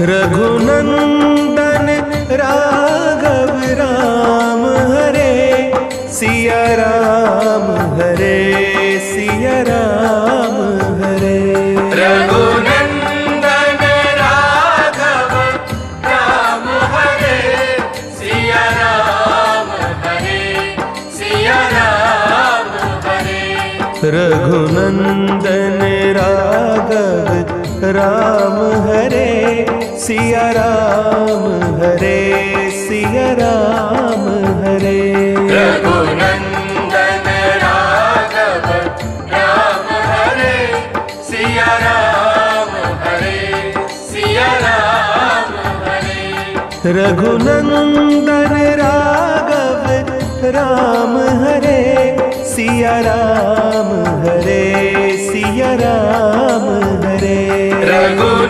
Raghunandan Raghav Ram Hare, Siya Ram Hare, Siya Ram Hare. Raghunandan Raghav Ram Hare, Siya Ram Hare, Siya Ram Hare. Raghunandan Raghav Ram Hare, Siya Ram Hare, Siya Ram Hare. Raghunandan Raghav Ram Hare, Siya Ram Hare, Siya Ram Hare. Raghunandan Raghav Ram Hare, Siya Ram Hare, Siya Ram Hare. Raghunandan